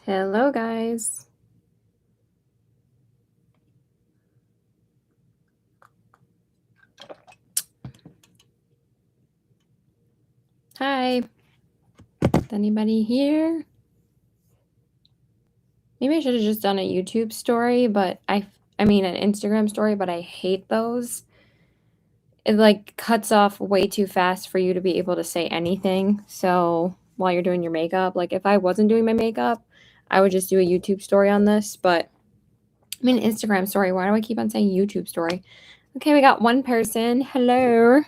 Hello, guys. Hi. Is anybody here? Maybe I should have just done a YouTube story, but I mean an Instagram story, but I hate those. It like cuts off way too fast for you to be able to say anything. So while you're doing your makeup, like if I wasn't doing my makeup, I would just do a YouTube story on this, but I mean Instagram story. Why do I keep on saying YouTube story? Okay, we got one person. Hello.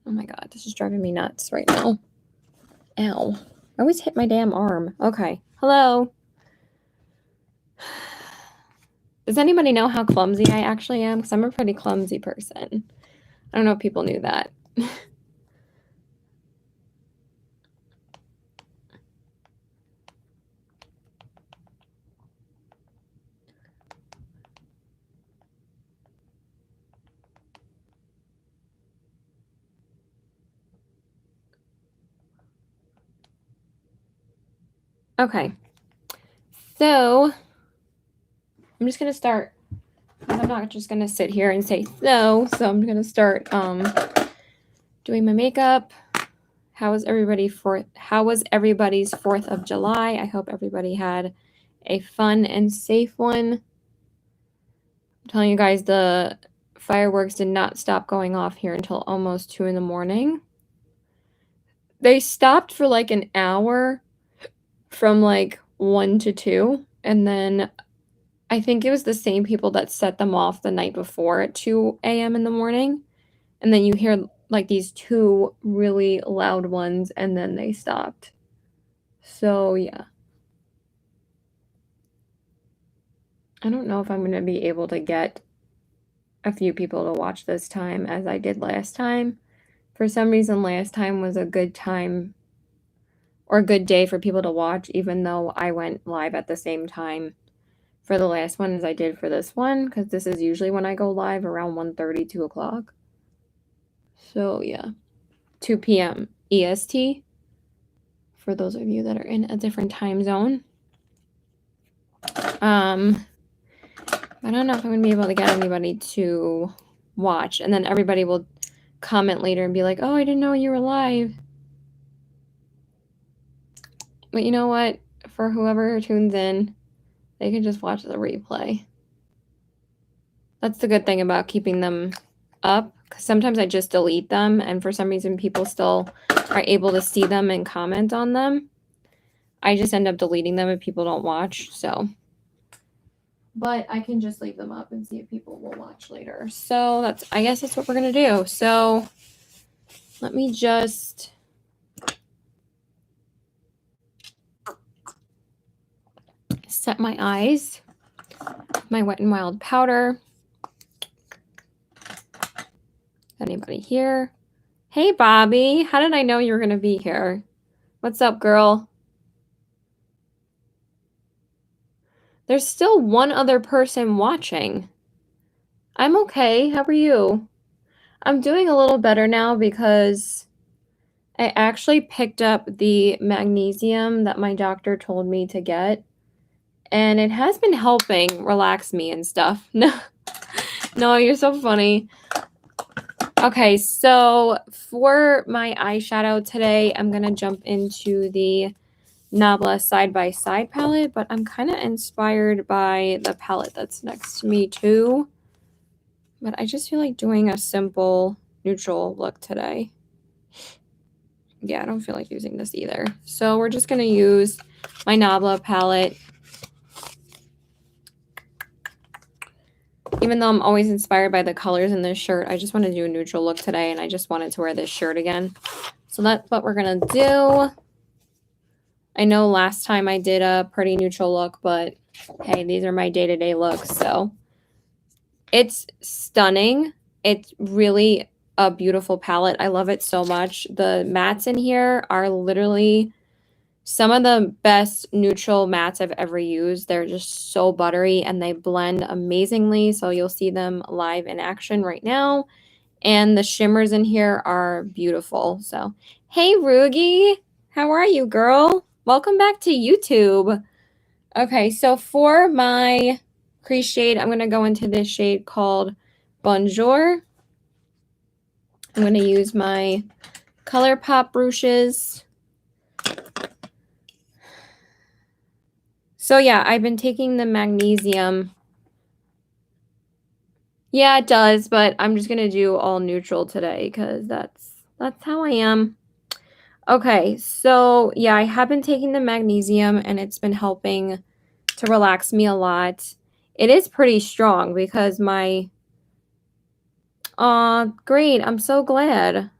Oh my God, this is driving me nuts right now. Ow. I always hit my damn arm. Okay. Hello. Does anybody know how clumsy I actually am? Because I'm a pretty clumsy person. I don't know if people knew that. Okay. So I'm just going to start. I'm not just going to sit here and say so. So I'm going to start doing my makeup. How was everybody's 4th of July? I hope everybody had a fun and safe one. I'm telling you guys, the fireworks did not stop going off here until almost 2 in the morning. They stopped for like an hour from like 1 to 2, and then I think it was the same people that set them off the night before at 2 a.m. in the morning, and then you hear like these 2 really loud ones, and then they stopped. So yeah, I don't know if I'm going to be able to get a few people to watch this time as I did last time. For some reason, last time was a good time or a good day for people to watch, even though I went live at the same time for the last one as I did for this one, because this is usually when I go live around 1:30, 2 o'clock. So yeah, 2 p.m. EST for those of you that are in a different time zone. I don't know if I'm going to be able to get anybody to watch, and then everybody will comment later and be like, oh, I didn't know you were live. But you know what? For whoever tunes in, they can just watch the replay. That's the good thing about keeping them up, because sometimes I just delete them, and for some reason people still are able to see them and comment on them. I just end up deleting them if people don't watch, so. But I can just leave them up and see if people will watch later. So I guess that's what we're gonna do. So let me just set my eyes, my Wet n Wild powder. Anybody here? Hey, Bobby. How did I know you were going to be here? What's up, girl? There's still one other person watching. I'm okay. How are you? I'm doing a little better now because I actually picked up the magnesium that my doctor told me to get, and it has been helping relax me and stuff. No, you're so funny. Okay, so for my eyeshadow today, I'm going to jump into the Nabla side-by-side palette, but I'm kind of inspired by the palette that's next to me too. But I just feel like doing a simple neutral look today. Yeah, I don't feel like using this either. So we're just going to use my Nabla palette. Even though I'm always inspired by the colors in this shirt, I just want to do a neutral look today, and I just wanted to wear this shirt again. So that's what we're going to do. I know last time I did a pretty neutral look, but hey, these are my day-to-day looks, so it's stunning. It's really a beautiful palette. I love it so much. The mattes in here are literally some of the best neutral mattes I've ever used. They're just so buttery and they blend amazingly. So you'll see them live in action right now. And the shimmers in here are beautiful. So, hey, Rugi, how are you, girl? Welcome back to YouTube. Okay, so for my crease shade, I'm going to go into this shade called Bonjour. I'm going to use my ColourPop brushes. So yeah, I've been taking the magnesium. Yeah, it does, but I'm just going to do all neutral today because that's how I am. Okay, so yeah, I have been taking the magnesium and it's been helping to relax me a lot. It is pretty strong because my... Aw, great. I'm so glad.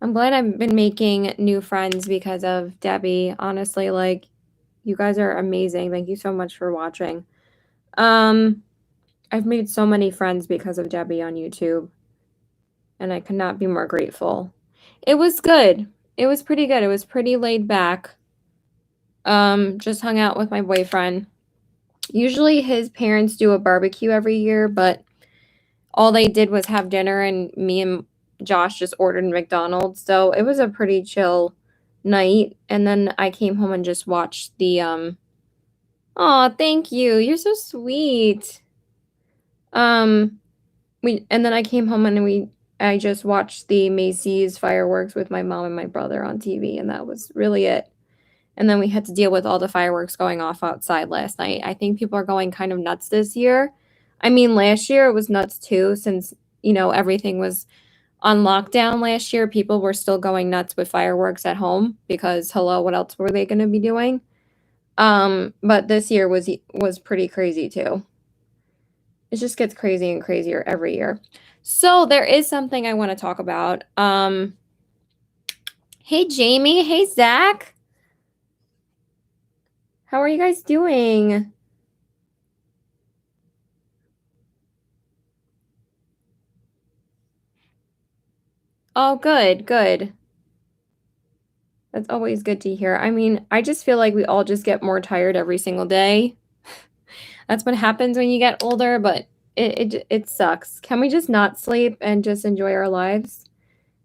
I'm glad I've been making new friends because of Debbie. Honestly, like, you guys are amazing. Thank you so much for watching. I've made so many friends because of Debbie on YouTube, and I could not be more grateful. It was good. It was pretty good. It was pretty laid back. Just hung out with my boyfriend. Usually his parents do a barbecue every year, but all they did was have dinner, and me and Josh just ordered McDonald's. So it was a pretty chill night. And then I came home and just watched the Aw, thank you. You're so sweet. And then I came home and I just watched the Macy's fireworks with my mom and my brother on TV, and that was really it. And then we had to deal with all the fireworks going off outside last night. I think people are going kind of nuts this year. I mean, last year it was nuts too, since, everything was on lockdown last year. People were still going nuts with fireworks at home because, hello, what else were they going to be doing? But this year was pretty crazy too. It just gets crazy and crazier every year. So there is something I want to talk about. Hey, Jamie. Hey, Zach. How are you guys doing? Oh, good, good. That's always good to hear. I mean, I just feel like we all just get more tired every single day. That's what happens when you get older, but it sucks. Can we just not sleep and just enjoy our lives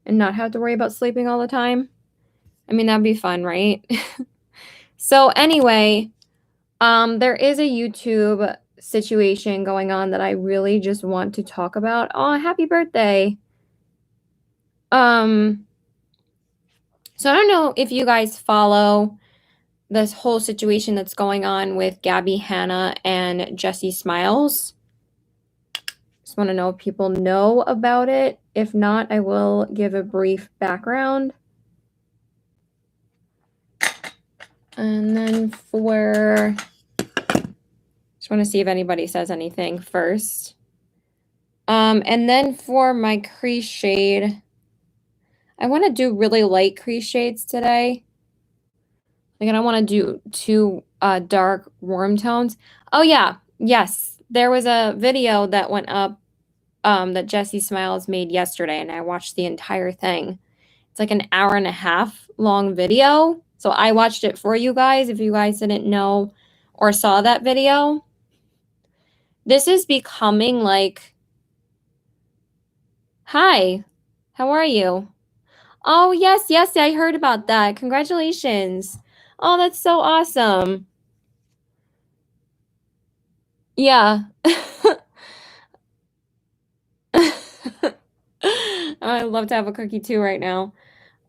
and not have to worry about sleeping all the time? I mean, that'd be fun, right? So anyway, there is a YouTube situation going on that I really just want to talk about. Oh, happy birthday. So I don't know if you guys follow this whole situation that's going on with Gabby Hanna and Jesse Smiles. Just want to know if people know about it. If not, I will give a brief background. And then just want to see if anybody says anything first. And then for my crease shade, I want to do really light crease shades today. Like, I don't want to do too dark warm tones. Oh yeah, yes. There was a video that went up that Jesse Smiles made yesterday, and I watched the entire thing. It's like an hour and a half long video. So I watched it for you guys if you guys didn't know or saw that video. This is becoming like, hi, how are you? Oh, yes, yes, I heard about that. Congratulations. Oh, that's so awesome. Yeah. I'd love to have a cookie too right now.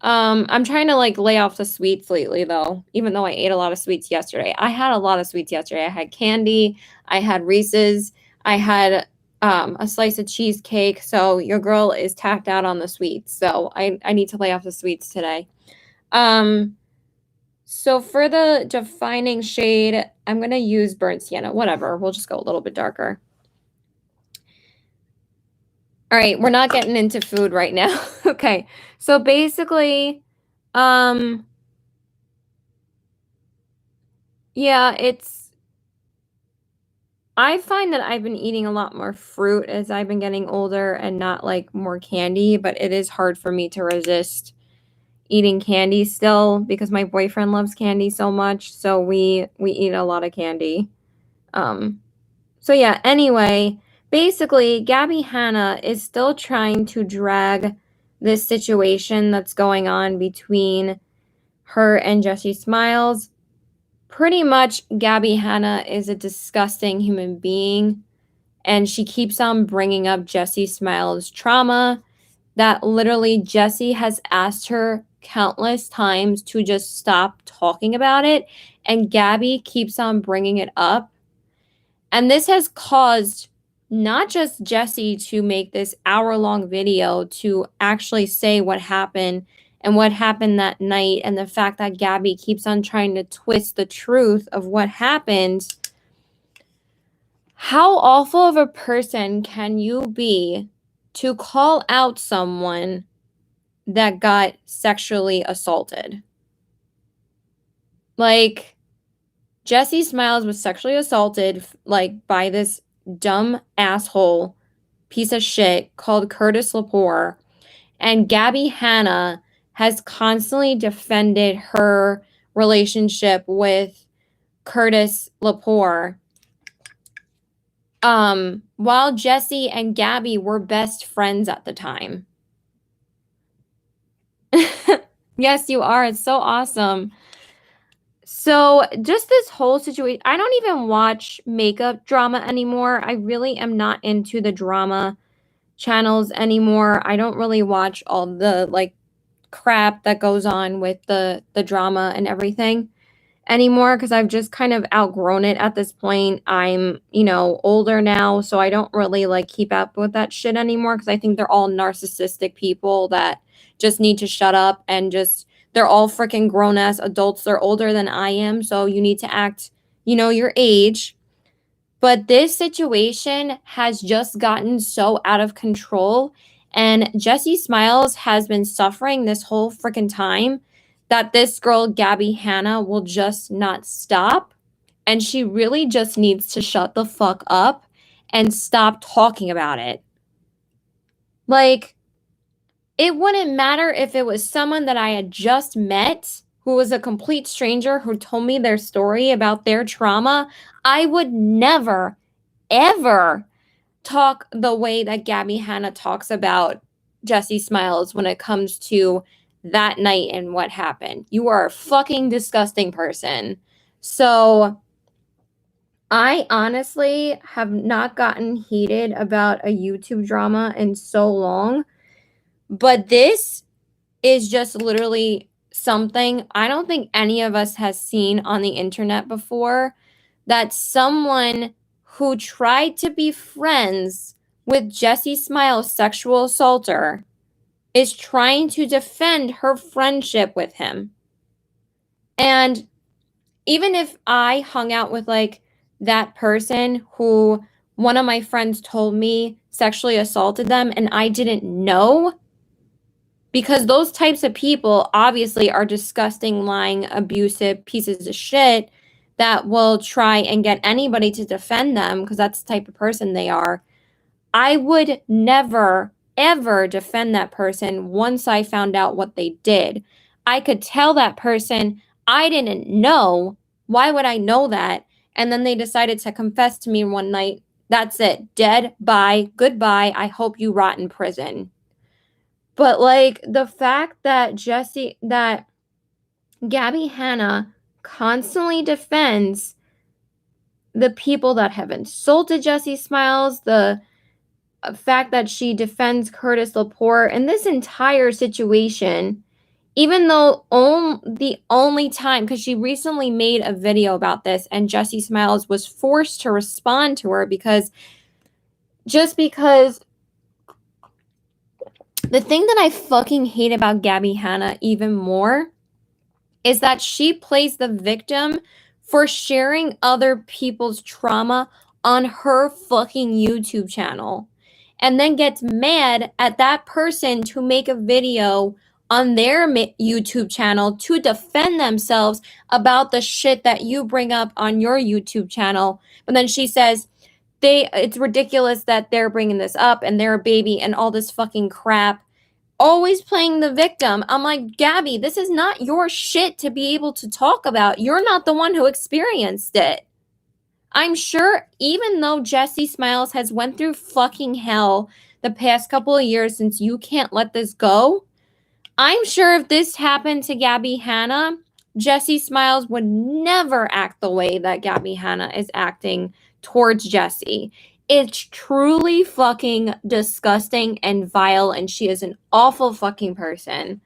I'm trying to like lay off the sweets lately though, even though I ate a lot of sweets yesterday. I had a lot of sweets yesterday. I had candy, I had Reese's, I had a slice of cheesecake. So your girl is tapped out on the sweets. So I need to lay off the sweets today. So for the defining shade, I'm gonna use burnt sienna. Whatever, we'll just go a little bit darker. All right, we're not getting into food right now. Okay, so basically, yeah, I find that I've been eating a lot more fruit as I've been getting older and not like more candy, but it is hard for me to resist eating candy still because my boyfriend loves candy so much, so we eat a lot of candy. So yeah, anyway, basically, Gabby Hanna is still trying to drag this situation that's going on between her and Jessie Smiles. Pretty much, Gabby Hanna is a disgusting human being, and she keeps on bringing up Jessie Smiles' trauma that literally Jessie has asked her countless times to just stop talking about it, and Gabby keeps on bringing it up. And this has caused not just Jessie to make this hour-long video to actually say what happened and what happened that night, and the fact that Gabby keeps on trying to twist the truth of what happened. How awful of a person can you be to call out someone that got sexually assaulted? Like, Jessie Smiles was sexually assaulted, like, by this dumb asshole piece of shit called Curtis Lepore, and Gabby Hanna has constantly defended her relationship with Curtis Lepore, while Jessie and Gabby were best friends at the time. Yes, you are. It's so awesome. So just this whole situation, I don't even watch makeup drama anymore. I really am not into the drama channels anymore. I don't really watch all the like crap that goes on with the drama and everything anymore, because I've just kind of outgrown it at this point. I'm, older now, so I don't really like keep up with that shit anymore, because I think they're all narcissistic people that just need to shut up and just, they're all freaking grown ass adults. They're older than I am, so you need to act, your age. But this situation has just gotten so out of control, and Jessie Smiles has been suffering this whole freaking time that this girl, Gabby Hanna, will just not stop. And she really just needs to shut the fuck up and stop talking about it. Like, it wouldn't matter if it was someone that I had just met who was a complete stranger who told me their story about their trauma. I would never, ever talk the way that Gabby Hanna talks about Jessie Smiles when it comes to that night and what happened. You are a fucking disgusting person. So I honestly have not gotten heated about a YouTube drama in so long, but this is just literally something I don't think any of us has seen on the internet before, that someone who tried to be friends with Jessie Smiles' sexual assaulter is trying to defend her friendship with him. And even if I hung out with like that person who one of my friends told me sexually assaulted them and I didn't know, because those types of people obviously are disgusting, lying, abusive pieces of shit that will try and get anybody to defend them, because that's the type of person they are. I would never, ever defend that person once I found out what they did. I could tell that person I didn't know. Why would I know that? And then they decided to confess to me one night. That's it. Dead. Bye. Goodbye. I hope you rot in prison. But like the fact that Gabby Hanna constantly defends the people that have insulted Jessie Smiles, the fact that she defends Curtis Lepore in this entire situation, even though the only time, because she recently made a video about this and Jessie Smiles was forced to respond to her because the thing that I fucking hate about Gabby Hanna even more is that she plays the victim for sharing other people's trauma on her fucking YouTube channel, and then gets mad at that person to make a video on their YouTube channel to defend themselves about the shit that you bring up on your YouTube channel. But then she says, it's ridiculous that they're bringing this up and they're a baby and all this fucking crap. Always playing the victim. I'm like, Gabby, this is not your shit to be able to talk about. You're not the one who experienced it. I'm sure even though Jessie Smiles has went through fucking hell the past couple of years since You Can't Let This Go, I'm sure if this happened to Gabby Hanna, Jessie Smiles would never act the way that Gabby Hanna is acting towards Jessie. It's truly fucking disgusting and vile, and she is an awful fucking person.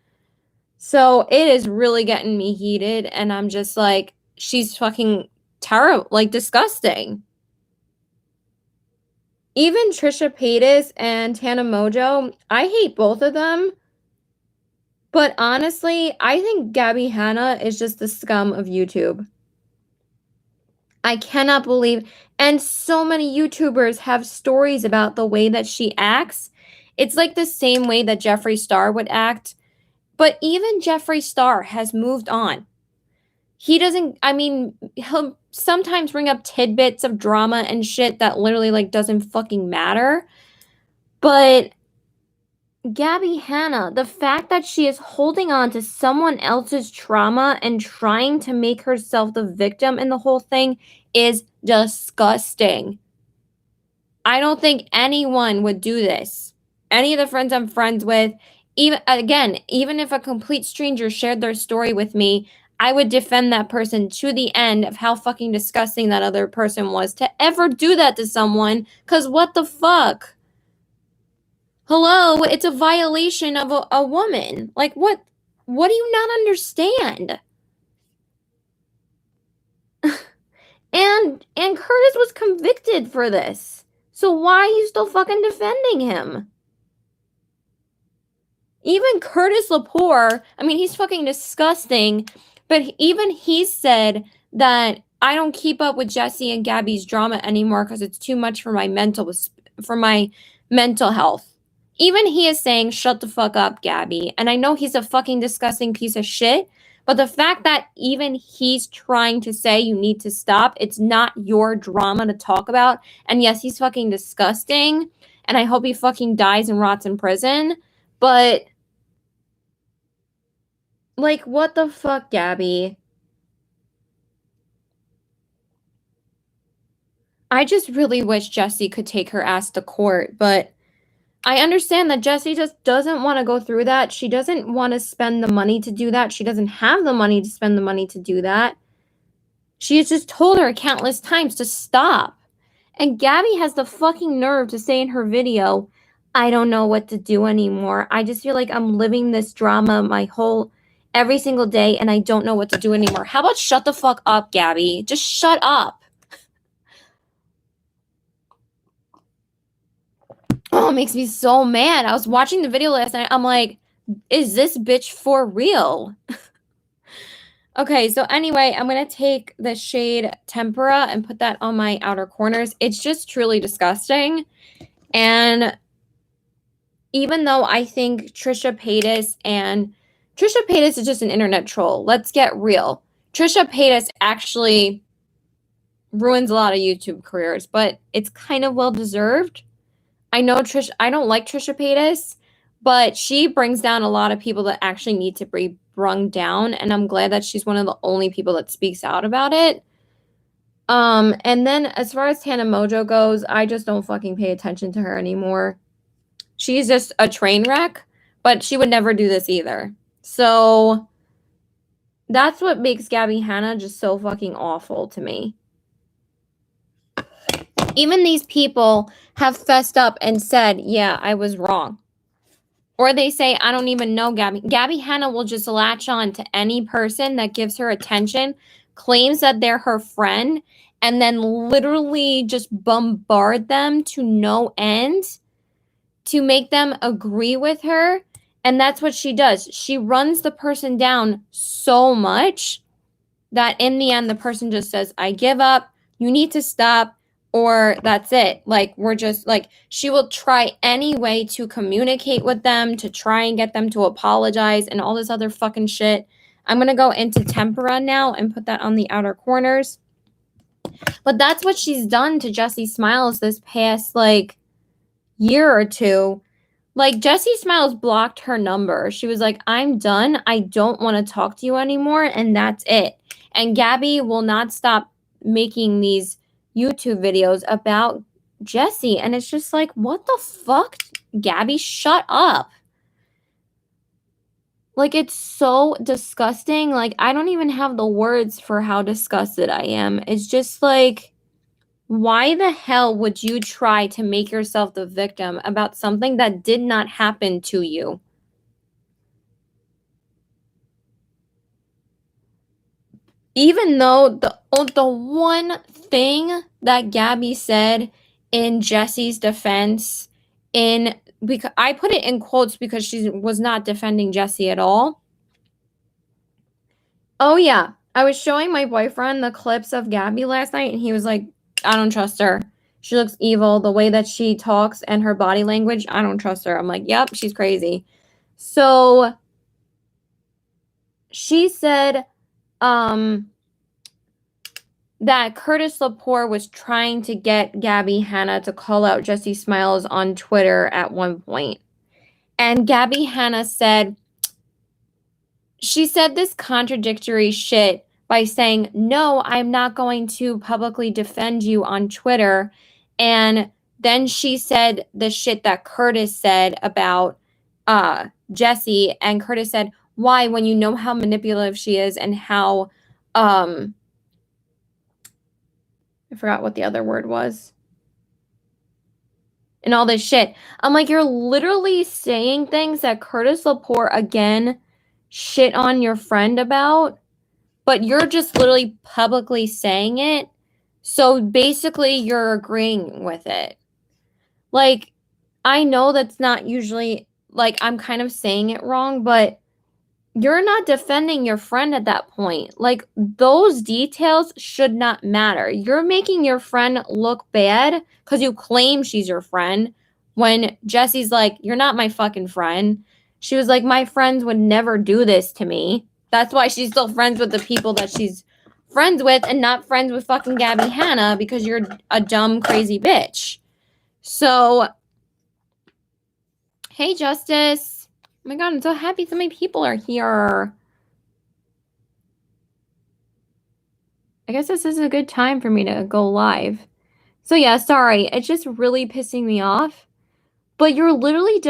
So it is really getting me heated, and I'm just like, she's fucking terrible, like disgusting. Even Trisha Paytas and Tana Mojo, I hate both of them. But honestly, I think Gabby Hanna is just the scum of YouTube. I cannot believe, and so many YouTubers have stories about the way that she acts. It's like the same way that Jeffree Star would act. But even Jeffree Star has moved on. He doesn't, I mean, he'll sometimes bring up tidbits of drama and shit that literally like doesn't fucking matter. But Gabby Hanna, the fact that she is holding on to someone else's trauma and trying to make herself the victim in the whole thing is disgusting. I don't think anyone would do this. Any of the friends I'm friends with, even if a complete stranger shared their story with me, I would defend that person to the end of how fucking disgusting that other person was to ever do that to someone, because what the fuck? Hello, it's a violation of a woman. Like, what do you not understand? And Curtis was convicted for this. So why are you still fucking defending him? Even Curtis Lepore, I mean, he's fucking disgusting, but even he said that I don't keep up with Jessie and Gabby's drama anymore because it's too much for my mental health. Even he is saying, shut the fuck up, Gabby. And I know he's a fucking disgusting piece of shit, but the fact that even he's trying to say you need to stop, it's not your drama to talk about. And yes, he's fucking disgusting, and I hope he fucking dies and rots in prison, but like, what the fuck, Gabby? I just really wish Jessie could take her ass to court, but I understand that Jessie just doesn't want to go through that. She doesn't want to spend the money to do that. She doesn't have the money to spend the money to do that. She has just told her countless times to stop. And Gabby has the fucking nerve to say in her video, I don't know what to do anymore. I just feel like I'm living this drama every single day, and I don't know what to do anymore. How about shut the fuck up, Gabby? Just shut up. Oh, it makes me so mad. I was watching the video last night. I'm like, is this bitch for real? Okay, so anyway, I'm going to take the shade Tempera and put that on my outer corners. It's just truly disgusting. And even though I think Trisha Paytas is just an internet troll. Let's get real. Trisha Paytas actually ruins a lot of YouTube careers, but it's kind of well-deserved. I know I don't like Trisha Paytas, but she brings down a lot of people that actually need to be brung down, and I'm glad that she's one of the only people that speaks out about it. And then as far as Tana Mojo goes, I just don't fucking pay attention to her anymore. She's just a train wreck, but she would never do this either. So that's what makes Gabby Hanna just so fucking awful to me. Even these people have fessed up and said, yeah, I was wrong. Or they say, I don't even know Gabby. Gabby Hanna will just latch on to any person that gives her attention, claims that they're her friend, and then literally just bombard them to no end to make them agree with her. And that's what she does. She runs the person down so much that in the end, the person just says, I give up, you need to stop, or that's it. Like, we're just like, she will try any way to communicate with them, to try and get them to apologize and all this other fucking shit. I'm going to go into Tempera now and put that on the outer corners. But that's what she's done to Jessie Smiles this past, like, year or two. Like, Jessie Smiles blocked her number. She was like, I'm done. I don't want to talk to you anymore, and that's it. And Gabby will not stop making these YouTube videos about Jessie. And it's just like, what the fuck? Gabby, shut up. Like, it's so disgusting. Like, I don't even have the words for how disgusted I am. It's just like, why the hell would you try to make yourself the victim about something that did not happen to you? Even though the one thing that Gabby said in Jesse's defense, because I put it in quotes because she was not defending Jesse at all. Oh yeah, I was showing my boyfriend the clips of Gabby last night, and he was like, "I don't trust her. She looks evil. The way that she talks and her body language, I don't trust her." I'm like, "Yep, she's crazy." So she said, that Curtis Lepore was trying to get Gabby Hanna to call out Jesse Smiles on Twitter at one point. And Gabby Hanna said, she said this contradictory shit by saying, "No, I'm not going to publicly defend you on Twitter." And then she said the shit that Curtis said about Jesse. And Curtis said, "Why, when you know how manipulative she is and how I forgot what the other word was. And all this shit." I'm like, you're literally saying things that Curtis Lepore, again, shit on your friend about, but you're just literally publicly saying it. So basically, you're agreeing with it. Like, I know that's not usually, like, I'm kind of saying it wrong, but you're not defending your friend at that point. Like, those details should not matter. You're making your friend look bad because you claim she's your friend when Jesse's like, "You're not my fucking friend." She was like, "My friends would never do this to me." That's why she's still friends with the people that she's friends with and not friends with fucking Gabby Hanna, because you're a dumb, crazy bitch. So, hey, Justice. Oh my God, I'm so happy so many people are here. I guess this is a good time for me to go live. So yeah, sorry. It's just really pissing me off. But you're literally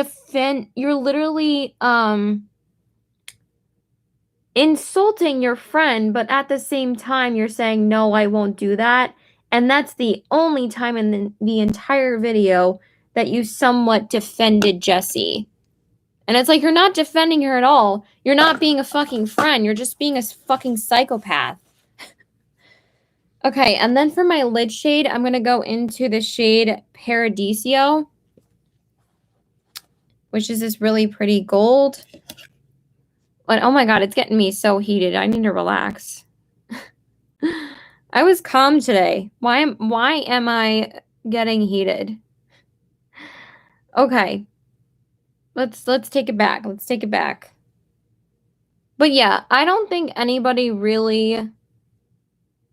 insulting your friend, but at the same time you're saying, "No, I won't do that." And that's the only time in the entire video that you somewhat defended Jessie. And it's like, you're not defending her at all. You're not being a fucking friend. You're just being a fucking psychopath. Okay, and then for my lid shade, I'm going to go into the shade Paradiso, which is this really pretty gold. But oh my God, it's getting me so heated. I need to relax. I was calm today. Why am I getting heated? Okay. Let's take it back. Let's take it back. But yeah, I don't think anybody really,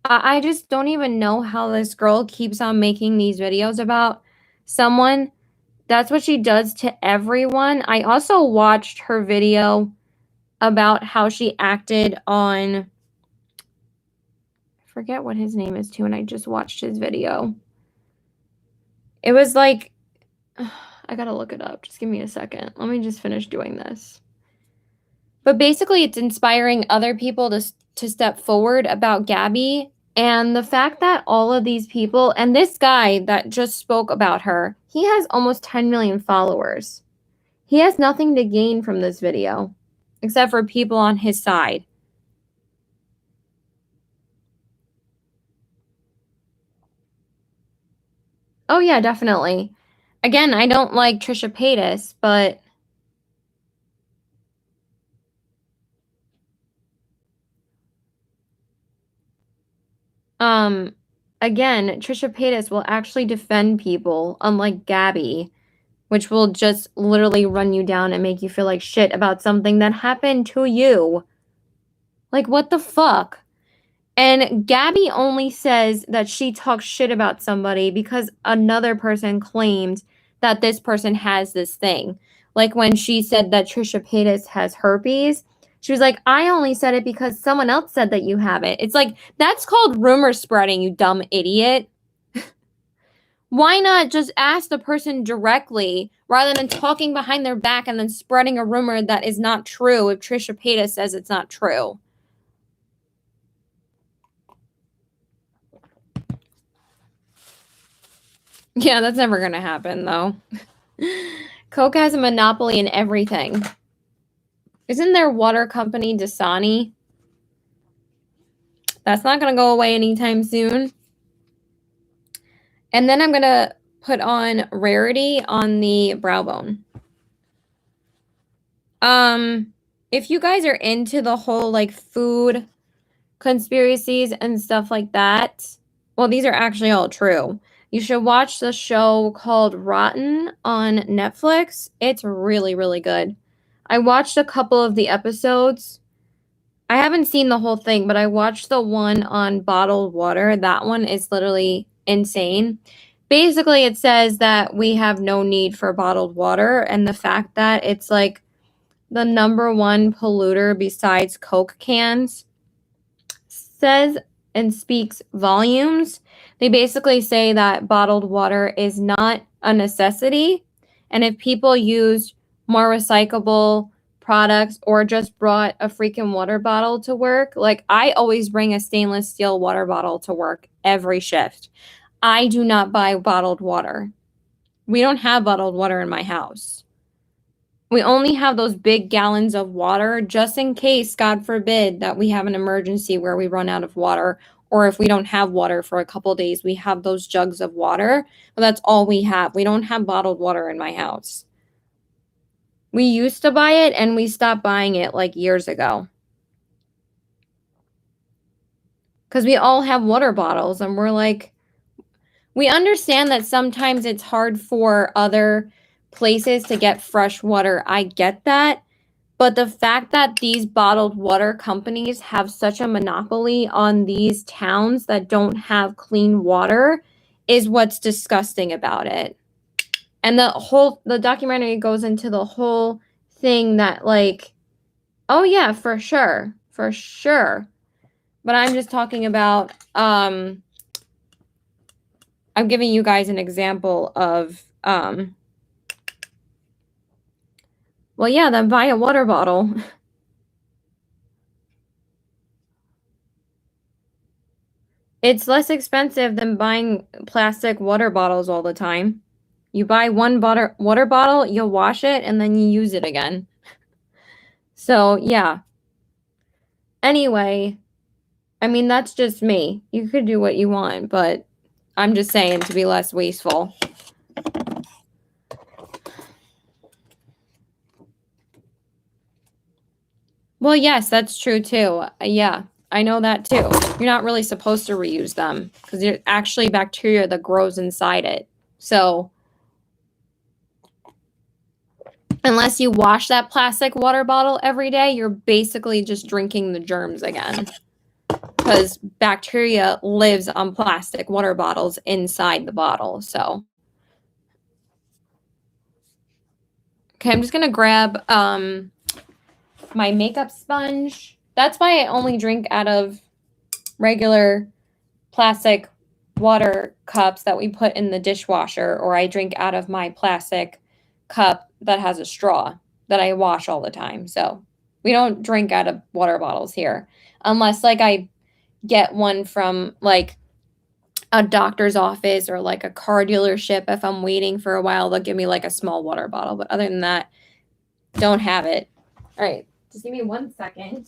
I just don't even know how this girl keeps on making these videos about someone. That's what she does to everyone. I also watched her video about how she acted on, I forget what his name is too, and I just watched his video. It was like, I gotta look it up. Just give me a second. Let me just finish doing this. But basically, it's inspiring other people to step forward about Gabby. And the fact that all of these people, and this guy that just spoke about her, he has almost 10 million followers. He has nothing to gain from this video, except for people on his side. Oh yeah, definitely. Again, I don't like Trisha Paytas, but again, Trisha Paytas will actually defend people, unlike Gabby, which will just literally run you down and make you feel like shit about something that happened to you. Like, what the fuck? And Gabby only says that she talks shit about somebody because another person claimed that this person has this thing. Like when she said that Trisha Paytas has herpes, she was like, "I only said it because someone else said that you have it." It's like, that's called rumor spreading, you dumb idiot. Why not just ask the person directly rather than talking behind their back and then spreading a rumor that is not true if Trisha Paytas says it's not true? Yeah, that's never going to happen, though. Coke has a monopoly in everything. Isn't their water company Dasani? That's not going to go away anytime soon. And then I'm going to put on Rarity on the brow bone. If you guys are into the whole like food conspiracies and stuff like that, well, these are actually all true. You should watch the show called Rotten on Netflix. It's really, really good. I watched a couple of the episodes. I haven't seen the whole thing, but I watched the one on bottled water. That one is literally insane. Basically, it says that we have no need for bottled water, and the fact that it's like the number one polluter besides Coke cans says and speaks volumes. They basically say that bottled water is not a necessity, and if people used more recyclable products or just brought a freaking water bottle to work, like I always bring a stainless steel water bottle to work every shift. I do not buy bottled water. We don't have bottled water in my house. We only have those big gallons of water just in case, God forbid, that we have an emergency where we run out of water, or if we don't have water for a couple days, we have those jugs of water. But that's all we have. We don't have bottled water in my house. We used to buy it and we stopped buying it like years ago. Because we all have water bottles and we're like, we understand that sometimes it's hard for other places to get fresh water. I get that. But the fact that these bottled water companies have such a monopoly on these towns that don't have clean water is what's disgusting about it. And the documentary goes into the whole thing that like, oh yeah, for sure. For sure. But I'm just talking about, I'm giving you guys an example of, well, yeah, then buy a water bottle. It's less expensive than buying plastic water bottles all the time. You buy one water bottle, you'll wash it, and then you use it again. So, yeah. Anyway, I mean, that's just me. You could do what you want, but I'm just saying to be less wasteful. Well, yes, that's true too. Yeah, I know that too. You're not really supposed to reuse them because there's actually bacteria that grows inside it. So, unless you wash that plastic water bottle every day, you're basically just drinking the germs again. Because bacteria lives on plastic water bottles inside the bottle. So, okay, I'm just going to grab my makeup sponge. That's why I only drink out of regular plastic water cups that we put in the dishwasher, or I drink out of my plastic cup that has a straw that I wash all the time. So we don't drink out of water bottles here unless like I get one from like a doctor's office or like a car dealership. If I'm waiting for a while, they'll give me like a small water bottle. But other than that, don't have it. All right, just give me 1 second.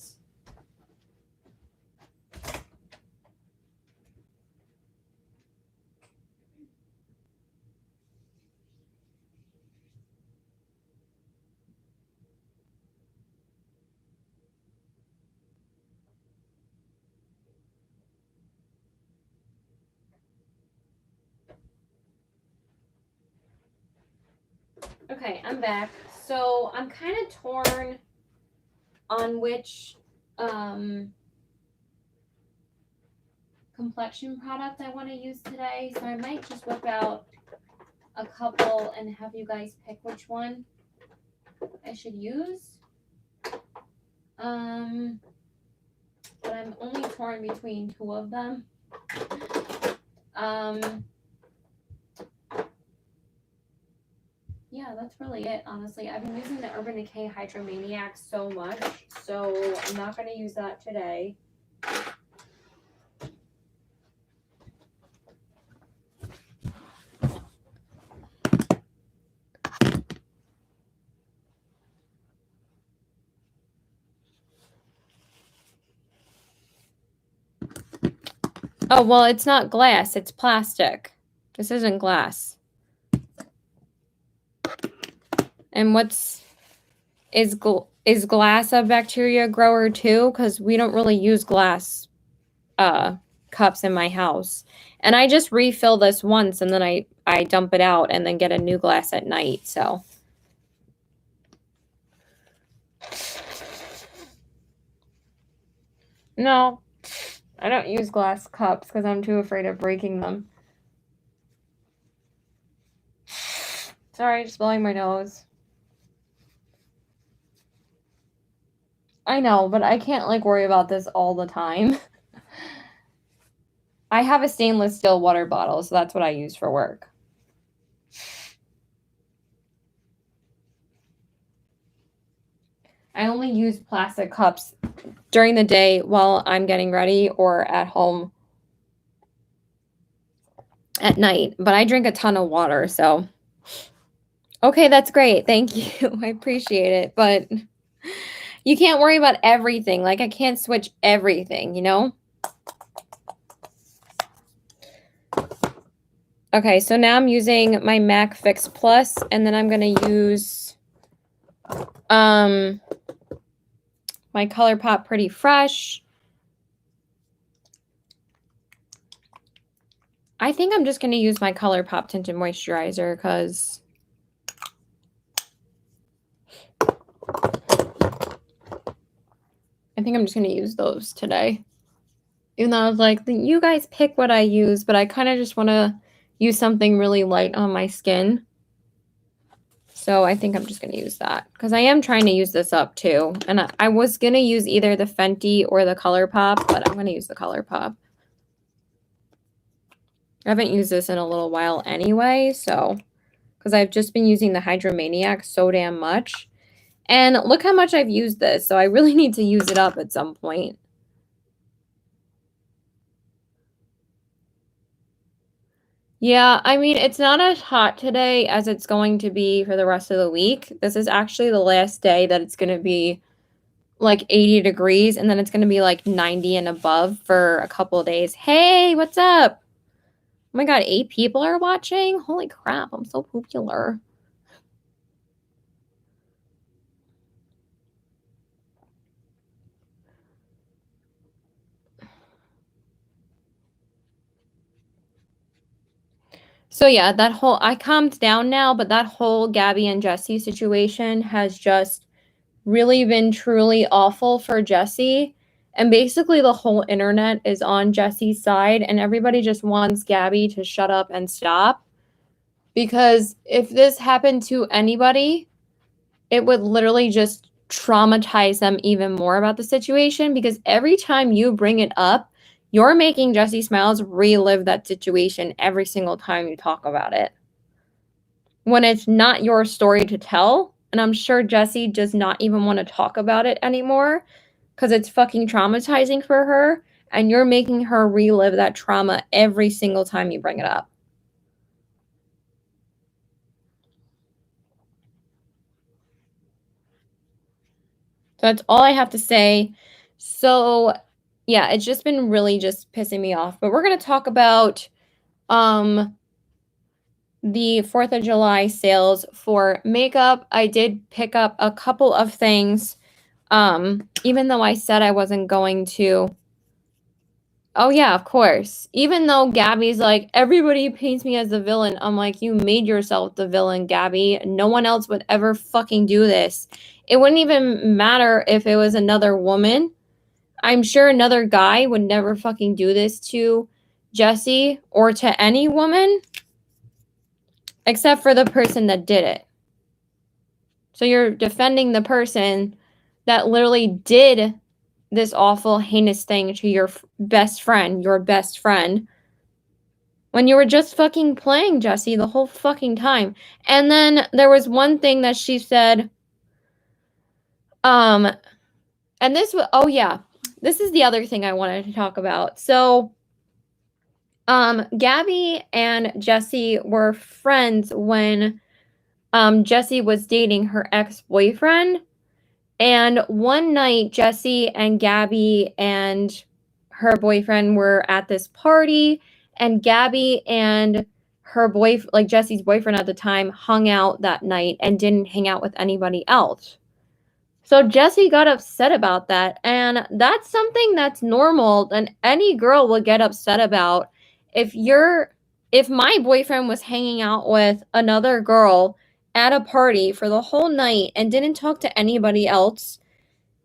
Okay, I'm back. So I'm kind of torn on which complexion product I want to use today. So I might just whip out a couple and have you guys pick which one I should use. But I'm only torn between two of them. yeah, that's really it, honestly. I've been using the Urban Decay Hydromaniac so much, so I'm not going to use that today. Oh, well, it's not glass, it's plastic. This isn't glass. And is glass a bacteria grower too? Because we don't really use glass cups in my house. And I just refill this once and then I dump it out and then get a new glass at night, so. No, I don't use glass cups because I'm too afraid of breaking them. Sorry, just blowing my nose. I know, but I can't like worry about this all the time. I have a stainless steel water bottle, so that's what I use for work. I only use plastic cups during the day while I'm getting ready or at home at night, but I drink a ton of water, so. Okay, that's great. Thank you. I appreciate it, but you can't worry about everything. Like, I can't switch everything, you know? Okay, so now I'm using my MAC Fix Plus, and then I'm going to use my ColourPop Pretty Fresh. I think I'm just going to use my ColourPop Tinted Moisturizer because I think I'm just going to use those today. Even though I was like, you guys pick what I use, but I kind of just want to use something really light on my skin. So I think I'm just going to use that because I am trying to use this up too. And I was going to use either the Fenty or the ColourPop, but I'm going to use the ColourPop. I haven't used this in a little while anyway, so because I've just been using the Hydromaniac so damn much. And look how much I've used this, so I really need to use it up at some point. Yeah, I mean, it's not as hot today as it's going to be for the rest of the week. This is actually the last day that it's going to be like 80 degrees, and then it's going to be like 90 and above for a couple of days. Hey, what's up? Oh my God, 8 people are watching? Holy crap, I'm so popular. So yeah, I calmed down now, but that whole Gabby and Jesse situation has just really been truly awful for Jesse. And basically the whole internet is on Jesse's side and everybody just wants Gabby to shut up and stop. Because if this happened to anybody, it would literally just traumatize them even more about the situation because every time you bring it up, you're making Jesse Smiles relive that situation every single time you talk about it. When it's not your story to tell, and I'm sure Jesse does not even want to talk about it anymore because it's fucking traumatizing for her, and you're making her relive that trauma every single time you bring it up. So that's all I have to say. So yeah, it's just been really just pissing me off. But we're going to talk about the 4th of July sales for makeup. I did pick up a couple of things, even though I said I wasn't going to. Oh, yeah, of course. Even though Gabby's like, everybody paints me as the villain. I'm like, you made yourself the villain, Gabby. No one else would ever fucking do this. It wouldn't even matter if it was another woman. I'm sure another guy would never fucking do this to Jesse or to any woman except for the person that did it. So you're defending the person that literally did this awful, heinous thing to your best friend, when you were just fucking playing, Jessie, the whole fucking time. And then there was one thing that she said, and this was, oh yeah, this is the other thing I wanted to talk about. So, Gabby and Jessie were friends when, Jessie was dating her ex-boyfriend. And one night, Jessie and Gabby and her boyfriend were at this party, and Gabby and her boyfriend, like Jessie's boyfriend at the time, hung out that night and didn't hang out with anybody else. So Jessie got upset about that, and that's something that's normal and any girl would get upset about. If my boyfriend was hanging out with another girl at a party for the whole night and didn't talk to anybody else,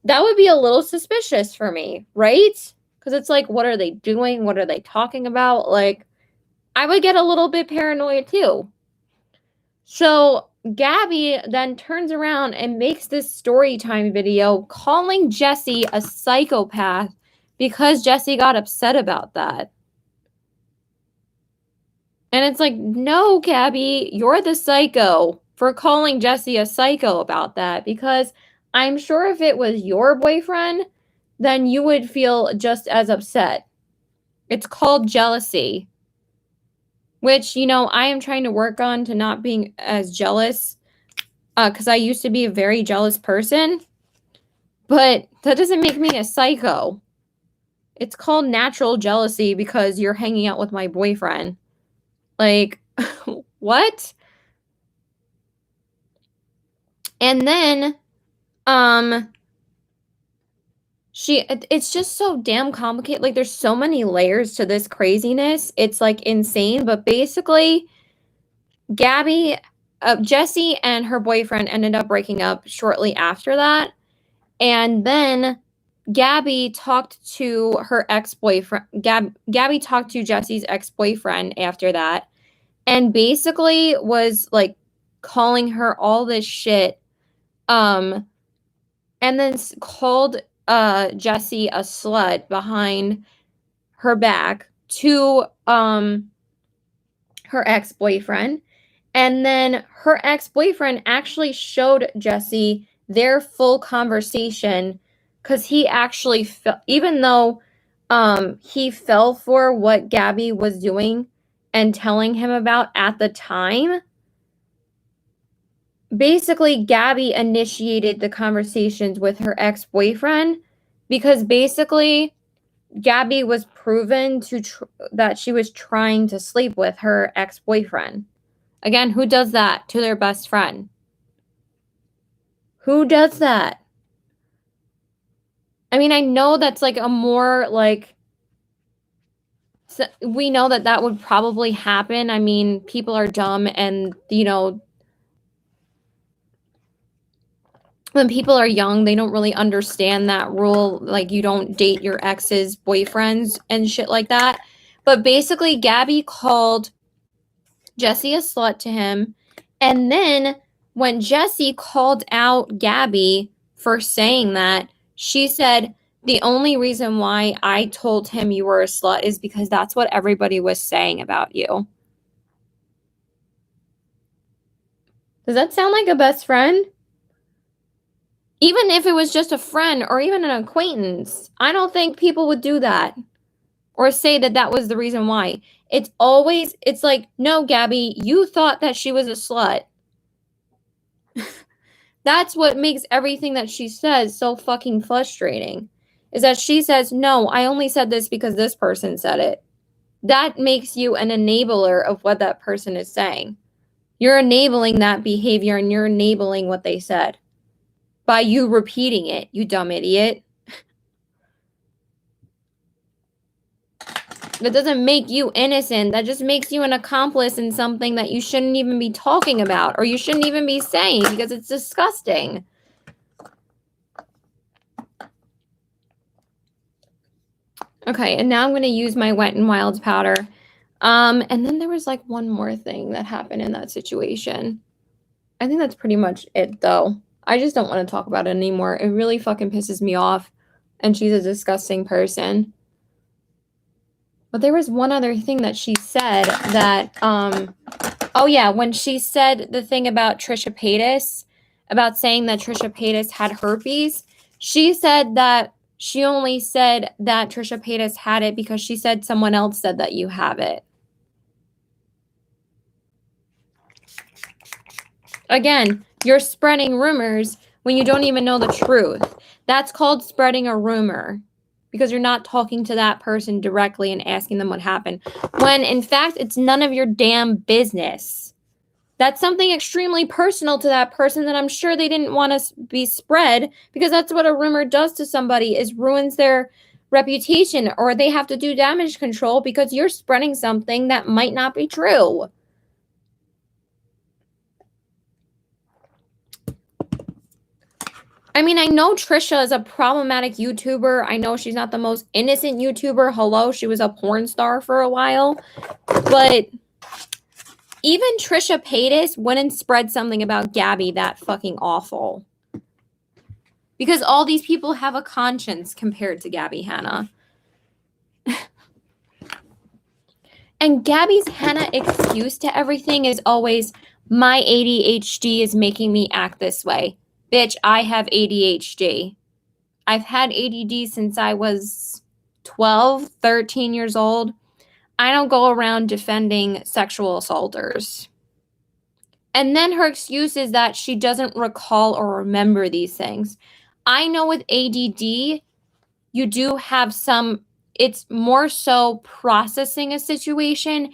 that would be a little suspicious for me, right? Because it's like, what are they doing? What are they talking about? Like, I would get a little bit paranoid too. So Gabby then turns around and makes this story time video calling Jessie a psychopath because Jessie got upset about that. And it's like, no, Gabby, you're the psycho for calling Jessie a psycho about that, because I'm sure if it was your boyfriend, then you would feel just as upset. It's called jealousy, which, you know, I am trying to work on to not being as jealous, because I used to be a very jealous person, but that doesn't make me a psycho. It's called natural jealousy because you're hanging out with my boyfriend. Like, what? And then, it's just so damn complicated. Like, there's so many layers to this craziness. It's, like, insane. But basically, Jessie and her boyfriend ended up breaking up shortly after that. And then Gabby talked to her ex-boyfriend. Gabby talked to Jessie's ex-boyfriend after that, and basically was, like, calling her all this shit. And then called Jessie a slut behind her back to her ex-boyfriend. And then her ex-boyfriend actually showed Jessie their full conversation, because he actually even though he fell for what Gabby was doing and telling him about at the time, basically Gabby initiated the conversations with her ex-boyfriend, because basically Gabby was proven that she was trying to sleep with her ex-boyfriend. Again, who does that to their best friend? Who does that? I mean, I know that's like a more like, so we know that that would probably happen. I mean, people are dumb, and, you know, when people are young, they don't really understand that rule. Like, you don't date your ex's boyfriends and shit like that. But basically, Gabby called Jessie a slut to him. And then when Jessie called out Gabby for saying that, she said, the only reason why I told him you were a slut is because that's what everybody was saying about you. Does that sound like a best friend? Even if it was just a friend or even an acquaintance, I don't think people would do that or say that that was the reason why. It's like, no, Gabby, you thought that she was a slut. That's what makes everything that she says so fucking frustrating, is that she says, no, I only said this because this person said it. That makes you an enabler of what that person is saying. You're enabling that behavior, and you're enabling what they said by you repeating it, you dumb idiot. That doesn't make you innocent. That just makes you an accomplice in something that you shouldn't even be talking about, or you shouldn't even be saying, because it's disgusting. Okay, and now I'm going to use my Wet n Wild powder. And then there was like one more thing that happened in that situation. I think that's pretty much it, though. I just don't want to talk about it anymore. It really fucking pisses me off, and she's a disgusting person. But there was one other thing that she said that, oh yeah, when she said the thing about Trisha Paytas, about saying that Trisha Paytas had herpes, she said that she only said that Trisha Paytas had it because she said someone else said that you have it. Again, you're spreading rumors when you don't even know the truth. That's called spreading a rumor because you're not talking to that person directly and asking them what happened. When in fact, it's none of your damn business. That's something extremely personal to that person that I'm sure they didn't want to be spread, because that's what a rumor does to somebody, is ruins their reputation, or they have to do damage control because you're spreading something that might not be true. I mean, I know Trisha is a problematic YouTuber. I know she's not the most innocent YouTuber. Hello, she was a porn star for a while. But even Trisha Paytas wouldn't spread something about Gabby that fucking awful. Because all these people have a conscience compared to Gabby Hanna. And Gabby's Hanna excuse to everything is always, my ADHD is making me act this way. Bitch, I have ADHD. I've had ADD since I was 12, 13 years old. I don't go around defending sexual assaulters. And then her excuse is that she doesn't recall or remember these things. I know with ADD, you do have some, it's more so processing a situation.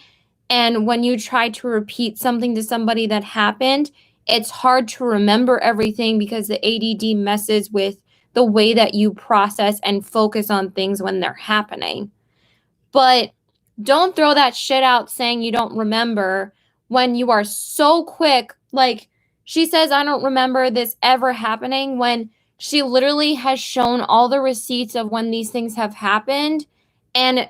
And when you try to repeat something to somebody that happened, it's hard to remember everything because the ADD messes with the way that you process and focus on things when they're happening. But don't throw that shit out saying you don't remember when you are so quick. Like, she says, I don't remember this ever happening, when she literally has shown all the receipts of when these things have happened. And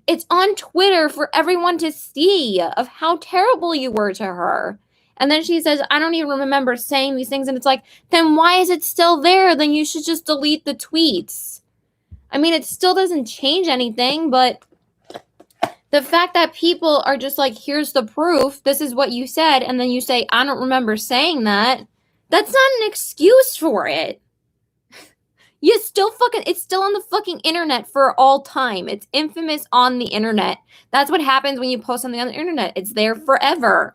it's on Twitter for everyone to see of how terrible you were to her. And then she says, I don't even remember saying these things. And it's like, then why is it still there? Then you should just delete the tweets. I mean, it still doesn't change anything, but the fact that people are just like, here's the proof, this is what you said, and then you say, I don't remember saying that, that's not an excuse for it. You still fucking, it's still on the fucking internet for all time. It's infamous on the internet. That's what happens when you post something on the internet. It's there forever.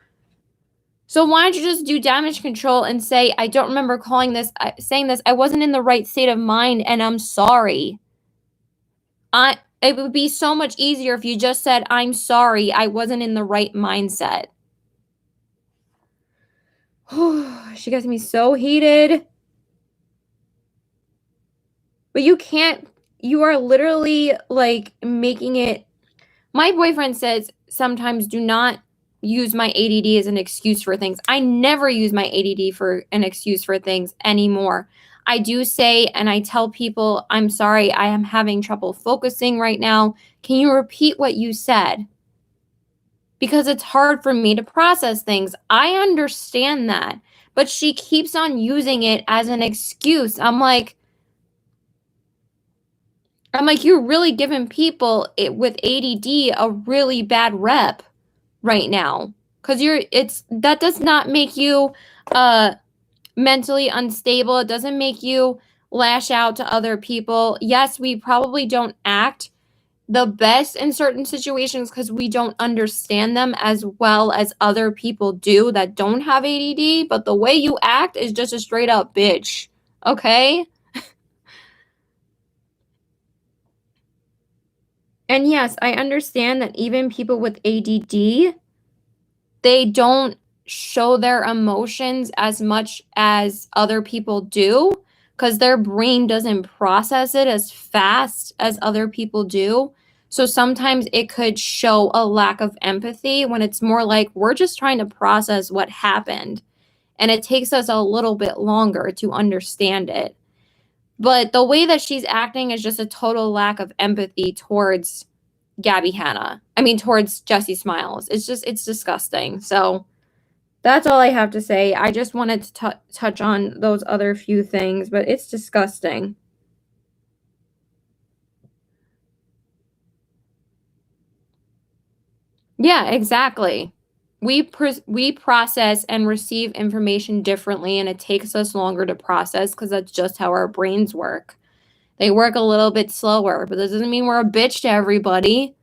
So why don't you just do damage control and say, I don't remember saying this, I wasn't in the right state of mind, and I'm sorry. It would be so much easier if you just said, I'm sorry, I wasn't in the right mindset. She gets me so heated. But you are literally like making it. My boyfriend says sometimes do not use my ADD as an excuse for things. I never use my ADD for an excuse for things anymore. I do say, and I tell people, I'm sorry, I am having trouble focusing right now. Can you repeat what you said? Because it's hard for me to process things. I understand that. But she keeps on using it as an excuse. I'm like, you're really giving people with ADD a really bad rep right now. Because that does not make you mentally unstable. It doesn't make you lash out to other people. Yes, we probably don't act the best in certain situations because we don't understand them as well as other people do that don't have ADD. But the way you act is just a straight up bitch. Okay? And yes, I understand that even people with ADD, they don't show their emotions as much as other people do because their brain doesn't process it as fast as other people do. So sometimes it could show a lack of empathy when it's more like we're just trying to process what happened. And it takes us a little bit longer to understand it. But the way that she's acting is just a total lack of empathy towards Gabby Hanna. I mean, towards Jessie Smiles. It's disgusting. So that's all I have to say. I just wanted to touch on those other few things, but it's disgusting. Yeah, exactly. We process and receive information differently, and it takes us longer to process because that's just how our brains work. They work a little bit slower, but that doesn't mean we're a bitch to everybody.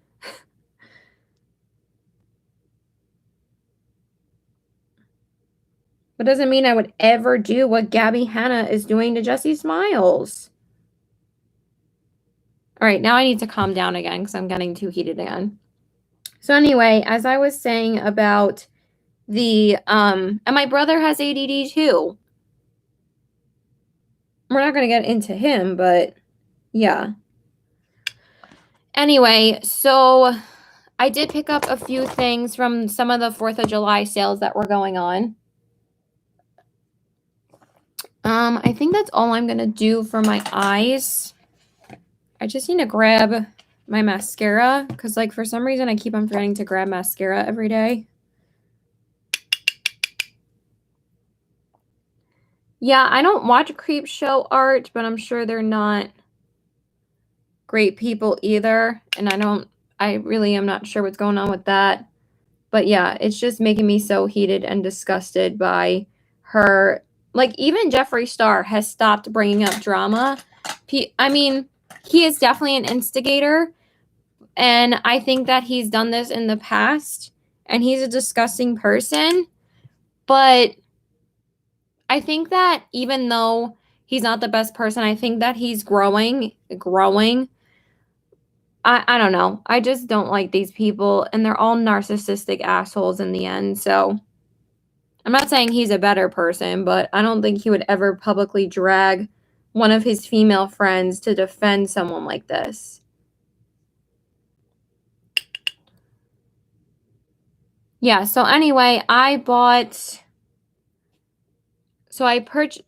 It doesn't mean I would ever do what Gabby Hanna is doing to Jessie Smiles. All right, now I need to calm down again because I'm getting too heated again. So anyway, as I was saying about and my brother has ADD too. We're not going to get into him, but yeah. Anyway, so I did pick up a few things from some of the 4th of July sales that were going on. I think that's all I'm going to do for my eyes. I just need to grab my mascara because, like, for some reason I keep on forgetting to grab mascara every day. Yeah, I don't watch Creep Show Art, but I'm sure they're not great people either. And I really am not sure what's going on with that. But yeah, it's just making me so heated and disgusted by her. Like, even Jeffree Star has stopped bringing up drama. I mean, he is definitely an instigator. And I think that he's done this in the past. And he's a disgusting person. But I think that even though he's not the best person, I think that he's growing. I don't know. I just don't like these people, and they're all narcissistic assholes in the end. So I'm not saying he's a better person, but I don't think he would ever publicly drag one of his female friends to defend someone like this. Yeah, so anyway,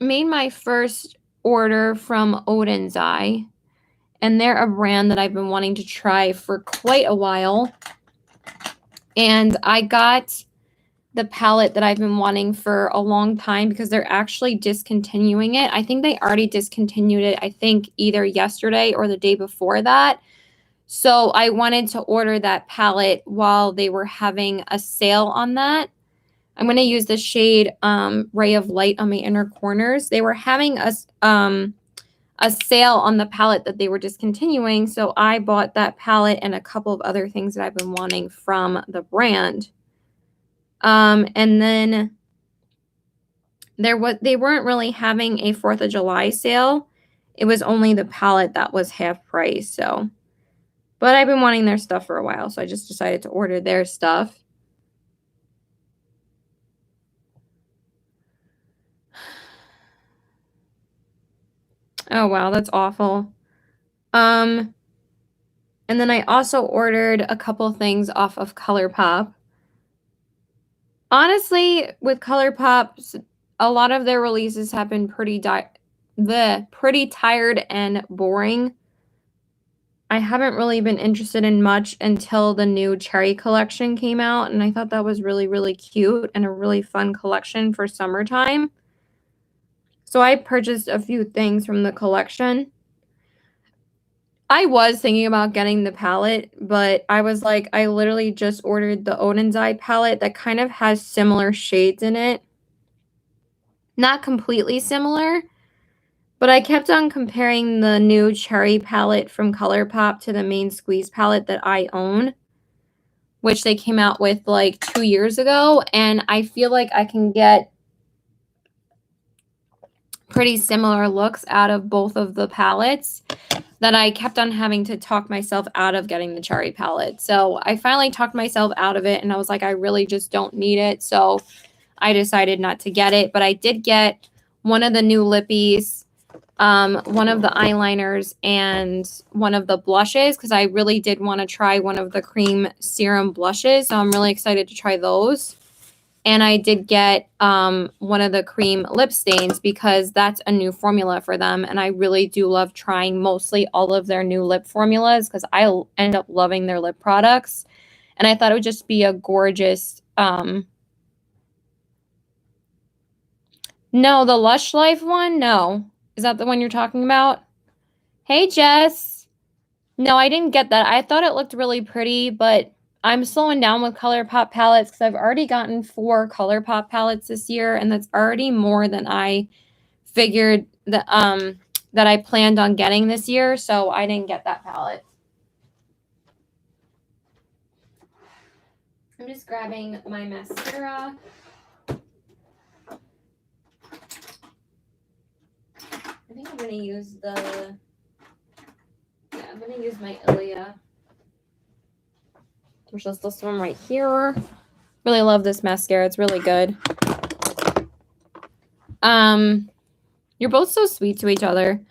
made my first order from Odin's Eye, and they're a brand that I've been wanting to try for quite a while. And I got the palette that I've been wanting for a long time because they're actually discontinuing it. I think they already discontinued it, I think either yesterday or the day before that. So I wanted to order that palette while they were having a sale on that. I'm going to use the shade Ray of Light on my inner corners. They were having a sale on the palette that they were discontinuing. So I bought that palette and a couple of other things that I've been wanting from the brand. And then they weren't really having a 4th of July sale. It was only the palette that was half price. So, but I've been wanting their stuff for a while, so I just decided to order their stuff. Oh wow, that's awful. And then I also ordered a couple things off of ColourPop. Honestly, with ColourPop, a lot of their releases have been pretty tired and boring. I haven't really been interested in much until the new Cherry collection came out, and I thought that was really, really cute and a really fun collection for summertime. So I purchased a few things from the collection. I was thinking about getting the palette, but I was like, I literally just ordered the Odin's Eye palette that kind of has similar shades in it. Not completely similar, but I kept on comparing the new Cherry palette from ColourPop to the main Squeeze palette that I own, which they came out with like 2 years ago, and I feel like I can get pretty similar looks out of both of the palettes, that I kept on having to talk myself out of getting the Cherry palette. So I finally talked myself out of it, and I was like, I really just don't need it. So I decided not to get it, but I did get one of the new lippies, one of the eyeliners, and one of the blushes, because I really did want to try one of the cream serum blushes. So I'm really excited to try those. And I did get one of the cream lip stains because that's a new formula for them. And I really do love trying mostly all of their new lip formulas because I end up loving their lip products. And I thought it would just be a gorgeous... No, the Lush Life one? No. Is that the one you're talking about? Hey, Jess. No, I didn't get that. I thought it looked really pretty, but I'm slowing down with ColourPop palettes because I've already gotten 4 ColourPop palettes this year, and that's already more than I figured that I planned on getting this year, so I didn't get that palette. I'm just grabbing my mascara. I think I'm going to use I'm going to use my Ilia, which is this one right here. Really love this mascara. It's really good. You're both so sweet to each other.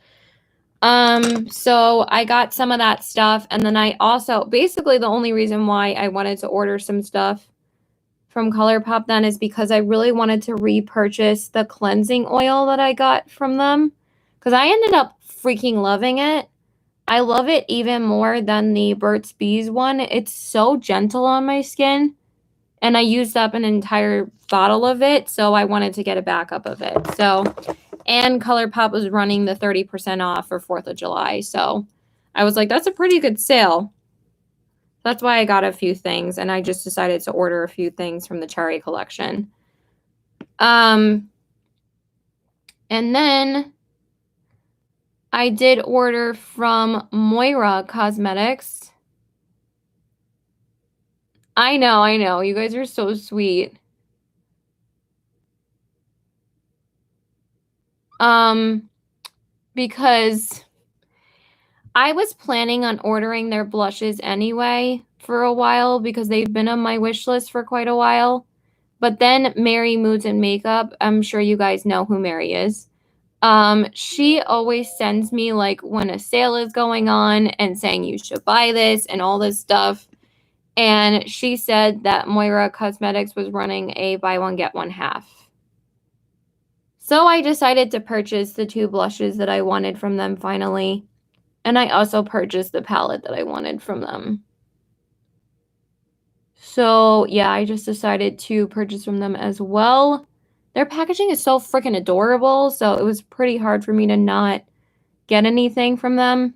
So I got some of that stuff, and then I also, basically the only reason why I wanted to order some stuff from ColourPop then is because I really wanted to repurchase the cleansing oil that I got from them, because I ended up freaking loving it. I love it even more than the Burt's Bees one. It's so gentle on my skin, and I used up an entire bottle of it, so I wanted to get a backup of it. So, and ColourPop was running the 30% off for 4th of July, so I was like, that's a pretty good sale. That's why I got a few things, and I just decided to order a few things from the Cherry collection. And then I did order from Moira Cosmetics. I know. You guys are so sweet. Because I was planning on ordering their blushes anyway for a while because they've been on my wish list for quite a while. But then Mary Moods and Makeup, I'm sure you guys know who Mary is. She always sends me like when a sale is going on and saying you should buy this and all this stuff. And she said that Moira Cosmetics was running a buy one, get one half. So I decided to purchase the 2 blushes that I wanted from them finally. And I also purchased the palette that I wanted from them. So yeah, I just decided to purchase from them as well. Their packaging is so freaking adorable, so it was pretty hard for me to not get anything from them.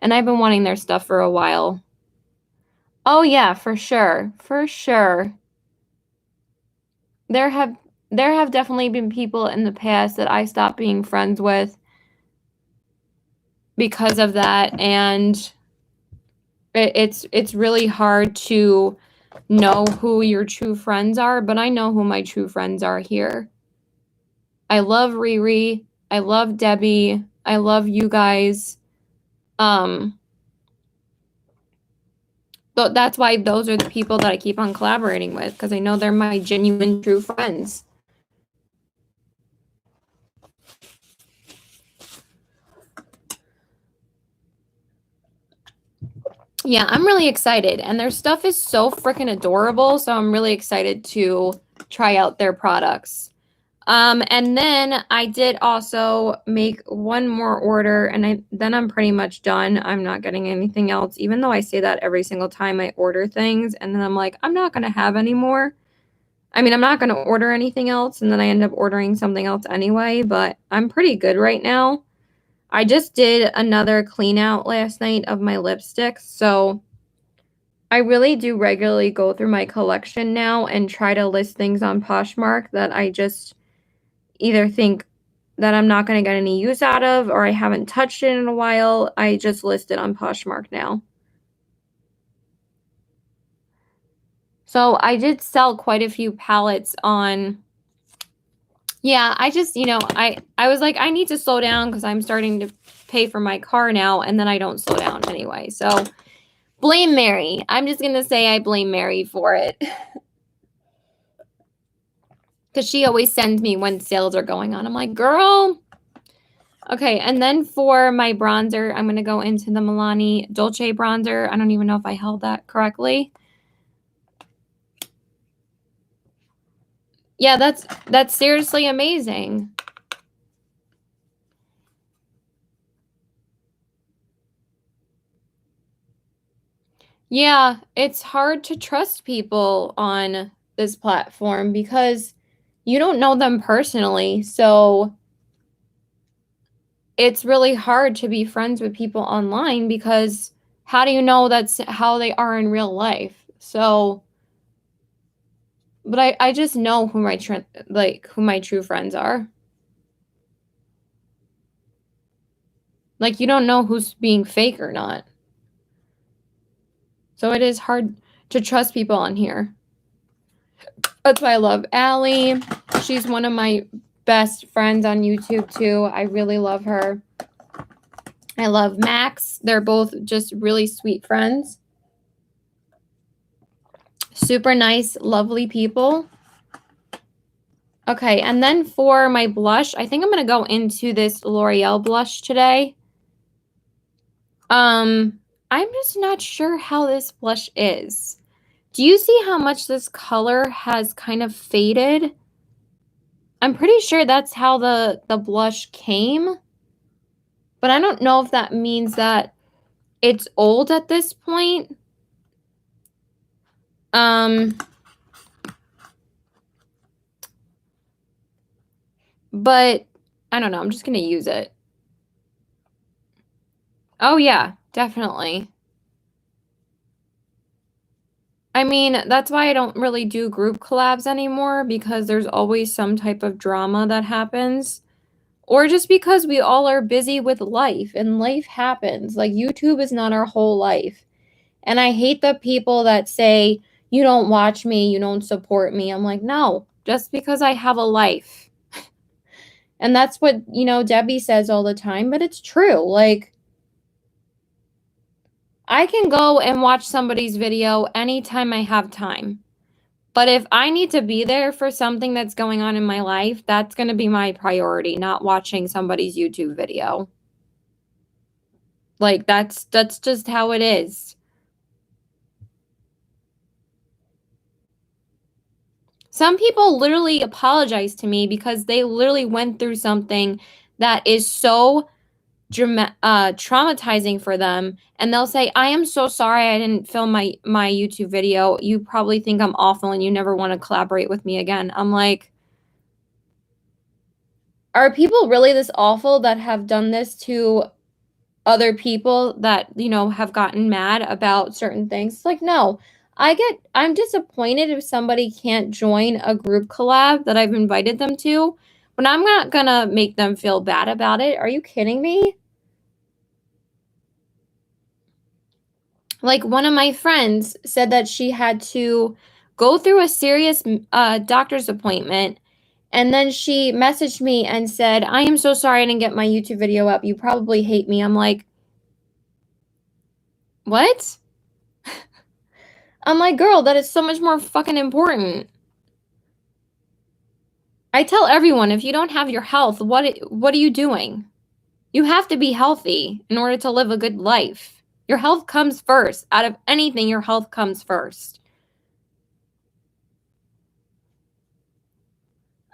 And I've been wanting their stuff for a while. Oh yeah, for sure. For sure. There have definitely been people in the past that I stopped being friends with because of that, and it's really hard to know who your true friends are, but I know who my true friends are here. I love Riri. I love Debbie. I love you guys. That's why those are the people that I keep on collaborating with, because I know they're my genuine true friends. Yeah, I'm really excited, and their stuff is so freaking adorable, so I'm really excited to try out their products. And then I did also make one more order, and then I'm pretty much done. I'm not getting anything else, even though I say that every single time I order things, and then I'm like, I'm not going to have any more. I mean, I'm not going to order anything else, and then I end up ordering something else anyway, but I'm pretty good right now. I just did another clean out last night of my lipsticks, so I really do regularly go through my collection now and try to list things on Poshmark that I just either think that I'm not going to get any use out of or I haven't touched it in a while. I just list it on Poshmark now. So I did sell quite a few palettes on. Yeah, I just, I was like, I need to slow down because I'm starting to pay for my car now, and then I don't slow down anyway. So blame Mary. I'm just going to say I blame Mary for it. Because she always sends me when sales are going on. I'm like, girl. Okay, and then for my bronzer, I'm going to go into the Milani Dolce bronzer. I don't even know if I held that correctly. Yeah, that's seriously amazing. Yeah, it's hard to trust people on this platform because you don't know them personally. So it's really hard to be friends with people online because how do you know that's how they are in real life? So, but I just know who my who my true friends are. Like, you don't know who's being fake or not. So it is hard to trust people on here. That's why I love Allie. She's one of my best friends on YouTube too. I really love her. I love Max. They're both just really sweet friends. Super nice, lovely people. Okay, and then for my blush, I think I'm going to go into this L'Oreal blush today. I'm just not sure how this blush is. Do you see how much this color has kind of faded? I'm pretty sure that's how the blush came. But I don't know if that means that it's old at this point. But I don't know. I'm just going to use it. Oh, yeah, definitely. I mean, that's why I don't really do group collabs anymore, because there's always some type of drama that happens. Or just because we all are busy with life, and life happens. Like, YouTube is not our whole life. And I hate the people that say, you don't watch me, you don't support me. I'm like, no, just because I have a life. And that's what, you know, Debbie says all the time, but it's true. Like, I can go and watch somebody's video anytime I have time. But if I need to be there for something that's going on in my life, that's going to be my priority, not watching somebody's YouTube video. Like, that's just how it is. Some people literally apologize to me because they literally went through something that is so traumatizing for them, and they'll say, I am so sorry I didn't film my YouTube video. You probably think I'm awful and you never want to collaborate with me again. I'm like, are people really this awful that have done this to other people that, you know, have gotten mad about certain things? It's like, no. I'm disappointed if somebody can't join a group collab that I've invited them to, but I'm not gonna make them feel bad about it. Are you kidding me? Like, one of my friends said that she had to go through a serious doctor's appointment, and then she messaged me and said, I am so sorry I didn't get my YouTube video up. You probably hate me. I'm like, what? I'm like, girl, that is so much more fucking important. I tell everyone, if you don't have your health, what are you doing? You have to be healthy in order to live a good life. Your health comes first. Out of anything, your health comes first.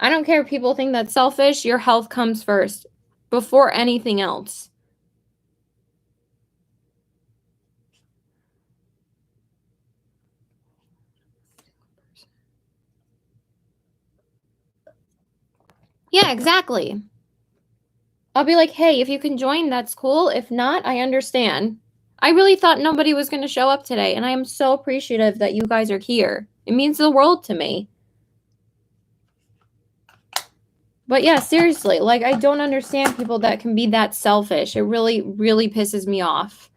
I don't care if people think that's selfish. Your health comes first before anything else. Yeah, exactly. I'll be like, hey, if you can join, that's cool. If not, I understand. I really thought nobody was going to show up today, and I am so appreciative that you guys are here. It means the world to me. But yeah, seriously, like, I don't understand people that can be that selfish. It really, really pisses me off.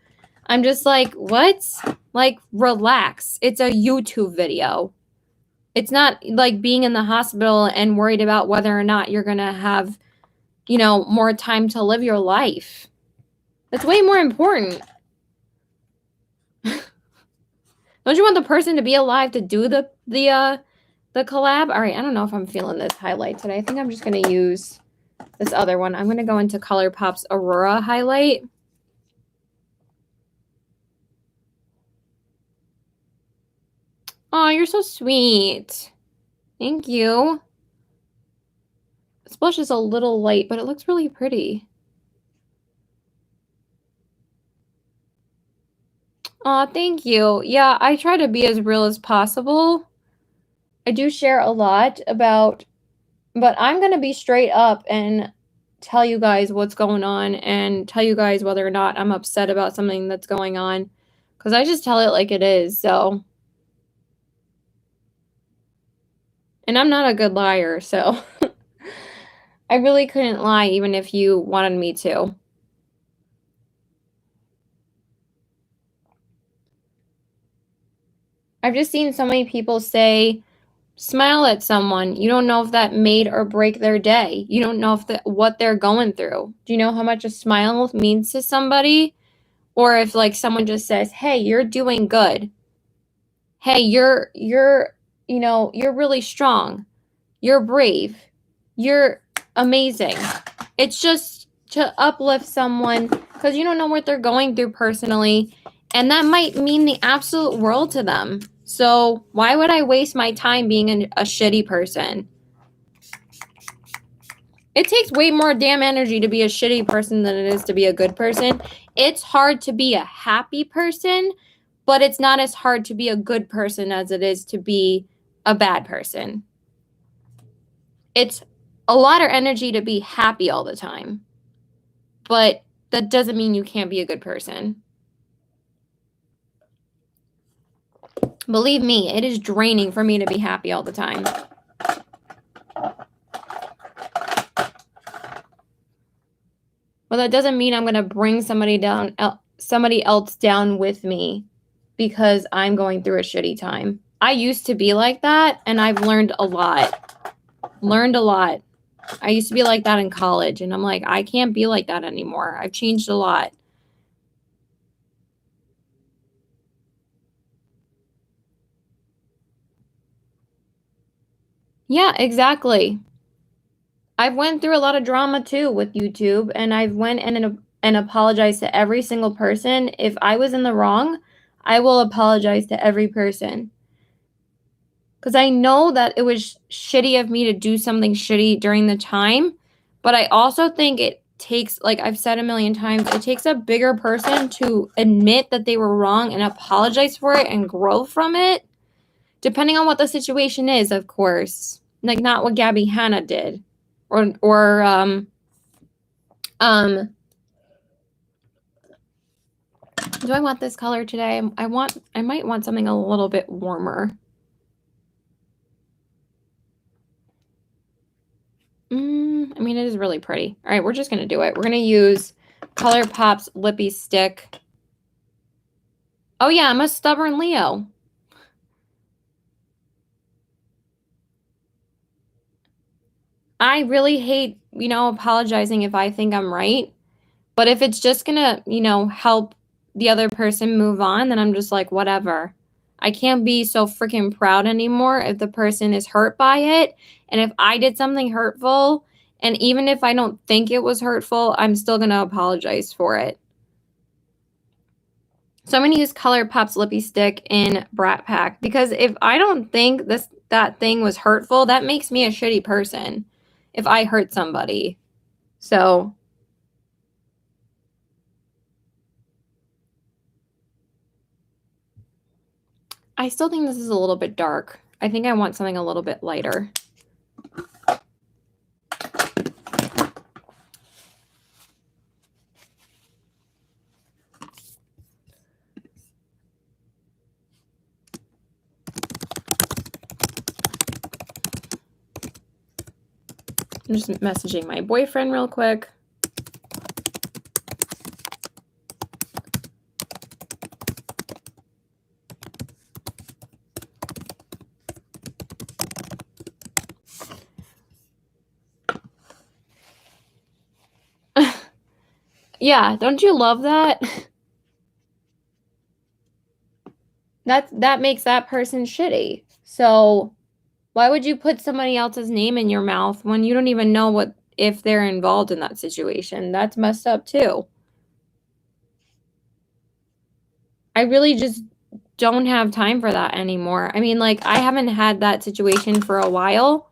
I'm just like, what? Like, relax. It's a YouTube video. It's not like being in the hospital and worried about whether or not you're going to have, you know, more time to live your life. That's way more important. Don't you want the person to be alive to do the collab? All right, I don't know if I'm feeling this highlight today. I think I'm just going to use this other one. I'm going to go into ColourPop's Aurora highlight. Oh, you're so sweet. Thank you. This blush is a little light, but it looks really pretty. Aw, thank you. Yeah, I try to be as real as possible. I do share a lot about, but I'm going to be straight up and tell you guys what's going on and tell you guys whether or not I'm upset about something that's going on. Because I just tell it like it is, so. And I'm not a good liar, so. I really couldn't lie even if you wanted me to. I've just seen so many people say, smile at someone. You don't know if that made or break their day. You don't know if what they're going through. Do you know how much a smile means to somebody? Or if like someone just says, "Hey, you're doing good. Hey, you're you're really strong. You're brave. You're amazing." It's just to uplift someone because you don't know what they're going through personally, and that might mean the absolute world to them. So why would I waste my time being a shitty person? It takes way more damn energy to be a shitty person than it is to be a good person. It's hard to be a happy person, but it's not as hard to be a good person as it is to be a bad person. It's a lot of energy to be happy all the time, but that doesn't mean you can't be a good person. Believe me, it is draining for me to be happy all the time. Well, that doesn't mean I'm going to bring somebody else down with me because I'm going through a shitty time. I used to be like that, and I've learned a lot. I used to be like that in college, and I'm like, I can't be like that anymore. I've changed a lot. Yeah, exactly. I've went through a lot of drama too with YouTube, and I've went and apologized to every single person. If I was in the wrong, I will apologize to every person. Because I know that it was shitty of me to do something shitty during the time, but I also think it takes, like I've said a million times, it takes a bigger person to admit that they were wrong and apologize for it and grow from it, depending on what the situation is, of course. Like not what Gabby Hanna did. Or do I want this color today? I might want something a little bit warmer. I mean, it is really pretty. All right, we're just going to do it. We're going to use ColourPop's Lippy Stick. Oh, yeah, I'm a stubborn Leo. I really hate, apologizing if I think I'm right. But if it's just going to, help the other person move on, then I'm just like, whatever. I can't be so freaking proud anymore if the person is hurt by it. And if I did something hurtful, and even if I don't think it was hurtful, I'm still going to apologize for it. So I'm going to use ColourPop's Lippy Stick in Brat Pack because if I don't think that thing was hurtful, that makes me a shitty person if I hurt somebody. So I still think this is a little bit dark. I think I want something a little bit lighter. I'm just messaging my boyfriend real quick. Yeah, don't you love that? That makes that person shitty. So why would you put somebody else's name in your mouth when you don't even know if they're involved in that situation? That's messed up too. I really just don't have time for that anymore. I mean, like, I haven't had that situation for a while.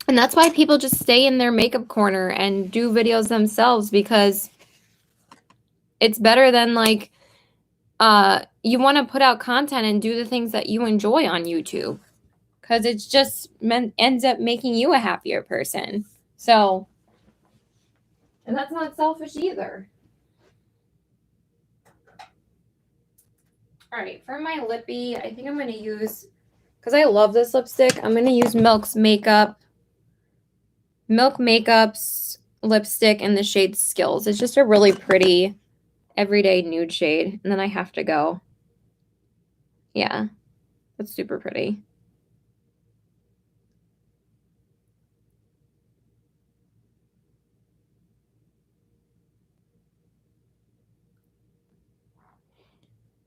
And that's why people just stay in their makeup corner and do videos themselves because it's better than, like, you want to put out content and do the things that you enjoy on YouTube. Because it's just ends up making you a happier person. So And that's not selfish either. All right, for my lippy, I think I'm going to use, because I love this lipstick, I'm going to use Milk Makeup's lipstick in the shade Skills. It's just a really pretty everyday nude shade. And then I have to go. Yeah, it's super pretty.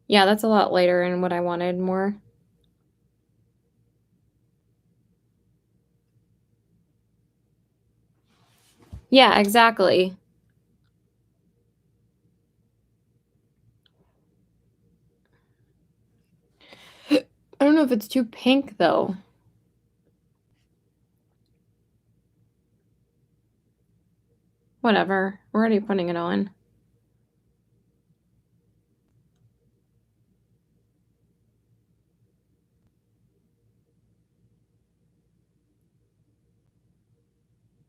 Yeah, that's a lot lighter and what I wanted more. Yeah, exactly. I don't know if it's too pink though. Whatever. We're already putting it on.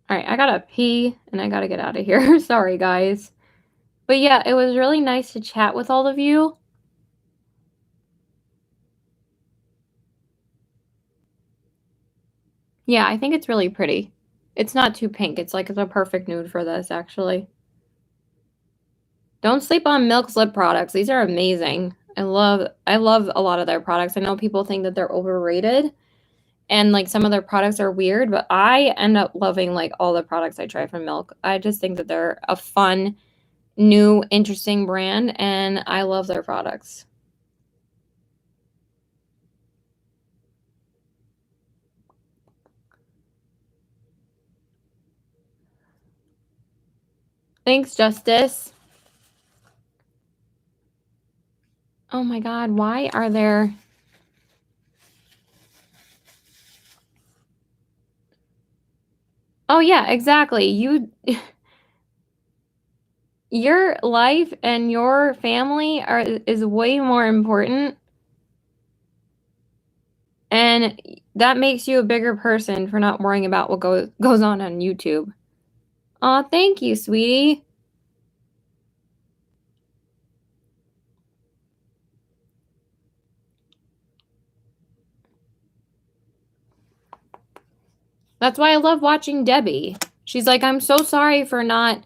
All right, I gotta pee and I gotta get out of here. Sorry, guys. But yeah, it was really nice to chat with all of you. Yeah, I think it's really pretty. It's not too pink. It's like the perfect nude for this, actually. Don't sleep on Milk's lip products. These are amazing. I love a lot of their products. I know people think that they're overrated and like some of their products are weird, but I end up loving like all the products I try from Milk. I just think that they're a fun, new, interesting brand and I love their products. Thanks, Justice. Oh my God, why are there... Oh yeah, exactly. Your life and your family is way more important, and that makes you a bigger person for not worrying about what goes on YouTube. Aw, thank you, sweetie. That's why I love watching Debbie. She's like, I'm so sorry for not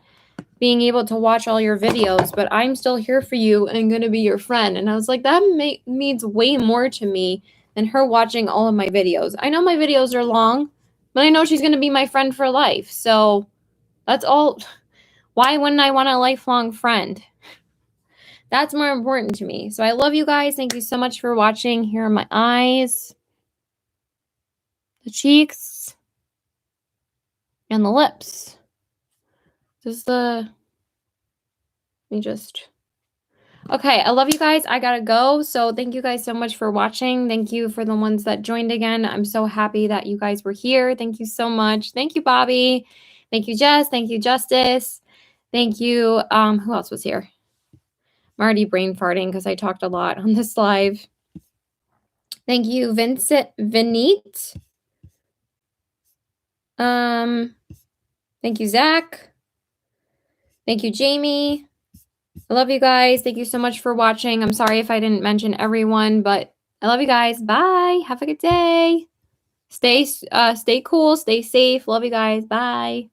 being able to watch all your videos, but I'm still here for you and going to be your friend. And I was like, that means way more to me than her watching all of my videos. I know my videos are long, but I know she's going to be my friend for life. So that's all. Why wouldn't I want a lifelong friend? That's more important to me. So I love you guys. Thank you so much for watching. Here are my eyes, the cheeks, and the lips. Let me just... Okay, I love you guys. I gotta go. So thank you guys so much for watching. Thank you for the ones that joined again. I'm so happy that you guys were here. Thank you so much. Thank you, Bobby. Thank you, Jess. Thank you, Justice. Thank you. Who else was here? I'm already brain farting because I talked a lot on this live. Thank you, Vineet. Thank you, Zach. Thank you, Jamie. I love you guys. Thank you so much for watching. I'm sorry if I didn't mention everyone, but I love you guys. Bye. Have a good day. Stay cool. Stay safe. Love you guys. Bye.